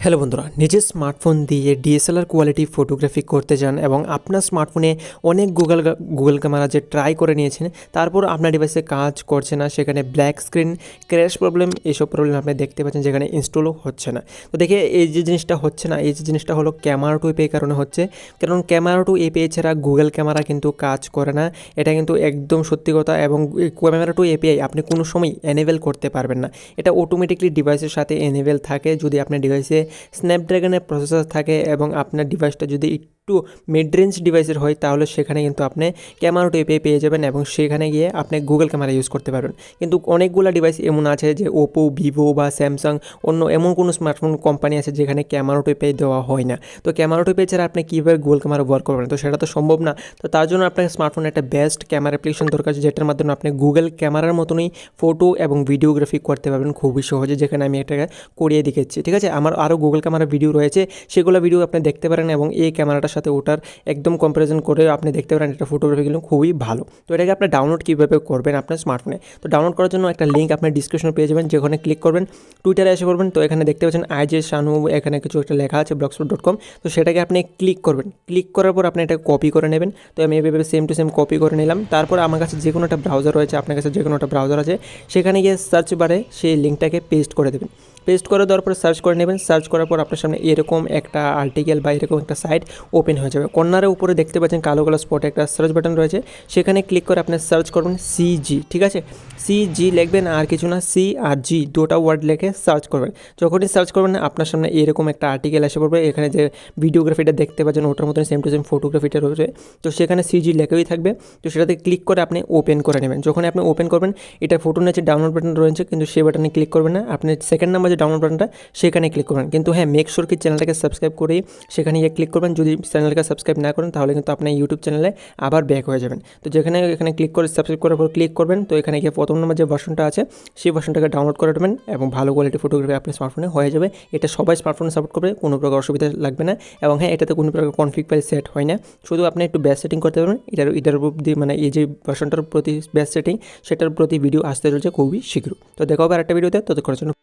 Hello বন্ধুরা, নিজের smartphone দিয়ে ডিএসএলআর কোয়ালিটি ফটোগ্রাফি করতে চান এবং আপনার স্মার্টফোনে অনেক গুগল ক্যামেরা যে ট্রাই করে নিয়েছেন, তারপর আপনার ডিভাইসে কাজ করছে না, সেখানে ব্ল্যাক স্ক্রিন, ক্র্যাশ প্রবলেম, এইসব প্রবলেম আপনি দেখতে পাচ্ছেন, যেখানে ইনস্টলও হচ্ছে না। তো দেখে এই যে জিনিসটা হচ্ছে না, এই যে জিনিসটা হলো ক্যামেরা টু এপিআই কারণে হচ্ছে। কারণ ক্যামেরা টু এপিআই ছাড়া গুগল ক্যামেরা কিন্তু কাজ করে না, এটা কিন্তু একদম সত্যি কথা। এবং ক্যামেরা টু এপিআই আপনি কোনো সময় এনেবেল করতে পারবেন না, এটা অটোমেটিকলি ডিভাইসের সাথে এনেবেল থাকে যদি আপনার ডিভাইসে স্ন্যাপড্রাগনের প্রসেসর থাকে এবং আপনার ডিভাইসটা যদি একটু মিড রেঞ্জ ডিভাইসের হয়, তাহলে সেখানে কিন্তু আপনি ক্যামেরা টু এপিআই পেয়ে যাবেন এবং সেখানে গিয়ে আপনি গুগল ক্যামেরা ইউজ করতে পারবেন। কিন্তু অনেকগুলো ডিভাইস এমন আছে যে ওপো, ভিভো বা স্যামসাং, অন্য এমন কোনো স্মার্টফোন কোম্পানি আছে যেখানে ক্যামেরা টু এপিআই দেওয়া হয় না। তো ক্যামেরা টু এপিআই ছাড়া আপনি কীভাবে গুগল ক্যামেরা ওয়ার্ক করবেন? তো সেটা তো সম্ভব না। তো তার জন্য আপনার স্মার্টফোনে একটা বেস্ট ক্যামেরা অ্যাপ্লিকেশন দরকার, যেটার মাধ্যমে আপনি গুগল ক্যামেরার মতনই ফটো এবং ভিডিওগ্রাফি করতে পারবেন খুবই সহজে, যেখানে আমি এটাকে করিয়ে দেখাচ্ছি। ঠিক আছে, আমার আরও গুগল ক্যামেরা ভিডিও রয়েছে, সেগুলো ভিডিও আপনি দেখতে পারেন এবং এই ক্যামেরাটার সাথে ওটার একদম কম্পারিজন করে আপনি দেখতে পারেন এটা ফটোগ্রাফিগুলো খুবই ভালো। তো এটাকে আপনি ডাউনলোড কীভাবে করবেন আপনার স্মার্টফোনে? তো ডাউনলোড করার জন্য একটা লিঙ্ক আপনার ডিসক্রিপশনে পেয়ে যাবেন, যেখানে ক্লিক করবেন, টুইটারে এসে করবেন। তো এখানে দেখতে পাচ্ছেন আইজে শানু, এখানে কিছু একটা লেখা আছে blogspot.com। তো সেটাকে আপনি ক্লিক করবেন, ক্লিক করার পর আপনি এটা কপি করে নেবেন। তো আমি এভাবে সেম টু সেম কপি করে নিলাম। তারপর আমার কাছে যে কোনো একটা ব্রাউজার রয়েছে, আপনার কাছে যে কোনো একটা ব্রাউজার আছে, সেখানে গিয়ে সার্চ বারে সেই লিঙ্কটাকে পেস্ট করে দেবেন। পেস্ট করে দেওয়ার পর সার্চ করে নেবেন। সার্চ করার পর আপনার সামনে এরকম একটা আর্টিকেল বা এরকম একটা সাইট ওপেন হয়ে যাবে। কর্নারের উপরে দেখতে পাচ্ছেন কালো কালো স্পটে একটা সার্চ বাটন রয়েছে, সেখানে ক্লিক করে আপনি সার্চ করবেন সিজি। ঠিক আছে, সিজি লিখবেন, আর কিছু না, সি আর জি দুটো ওয়ার্ড লিখে সার্চ করবেন। যখনই সার্চ করবেন আপনার সামনে এরকম একটা আর্টিকেল এসে পড়বে। এখানে যে ভিডিওগ্রাফিটা দেখতে পাচ্ছেন ওটার মতন সেম টু সেম ফটোগ্রাফিটা রয়েছে, তো সেখানে সিজি লেখাই থাকবে। তো সেটাতে ক্লিক করে আপনি ওপেন করে নেবেন। যখন আপনি ওপেন করবেন, এটা ফটো নিচে ডাউনলোড বাটন রয়েছে, কিন্তু সেই বাটনে ক্লিক করবেন না, আপনি সেকেন্ড নাম্বার যে ডাউনলোড বাটনটা সেখানে ক্লিক করবেন। কিন্তু হ্যাঁ, মেক শিওর কি চ্যানেলটাকে সাবস্ক্রাইব করে সেখানে গিয়ে ক্লিক করবেন। যদি চ্যানেলটাকে সাবস্ক্রাইব না করেন, তাহলে কিন্তু আপনার ইউটিউব চ্যানেলে আবার ব্যাক হয়ে যাবেন। তো যেখানে এখানে ক্লিক করে সাবস্ক্রাইব করার পর ক্লিক করবেন, তো এখানে গিয়ে প্রথম নম্বর যে ভার্সনটা আছে সেই ভার্সনটাকে ডাউনলোড করে নেবেন এবং ভালো কোয়ালিটি ফটোগ্রাফি আপনার স্মার্টফোনে হয়ে যাবে। এটা সবাই স্মার্টফোনে সাপোর্ট করবে, কোনো প্রকার অসুবিধা লাগবে না। এবং হ্যাঁ, এটাতে কোনো প্রকার কনফিগ ফাইল সেট হয় না, শুধু আপনি একটু বেস সেটিং করতে পারবেন। এটার প্রতি মানে এই যে ভার্সনটার প্রতি বেস সেটিং, সেটার প্রতি ভিডিও আসতে চলছে খুবই শীঘ্র। তো দেখা হবে আরেকটা ভিডিওতে, ততক্ষণের জন্য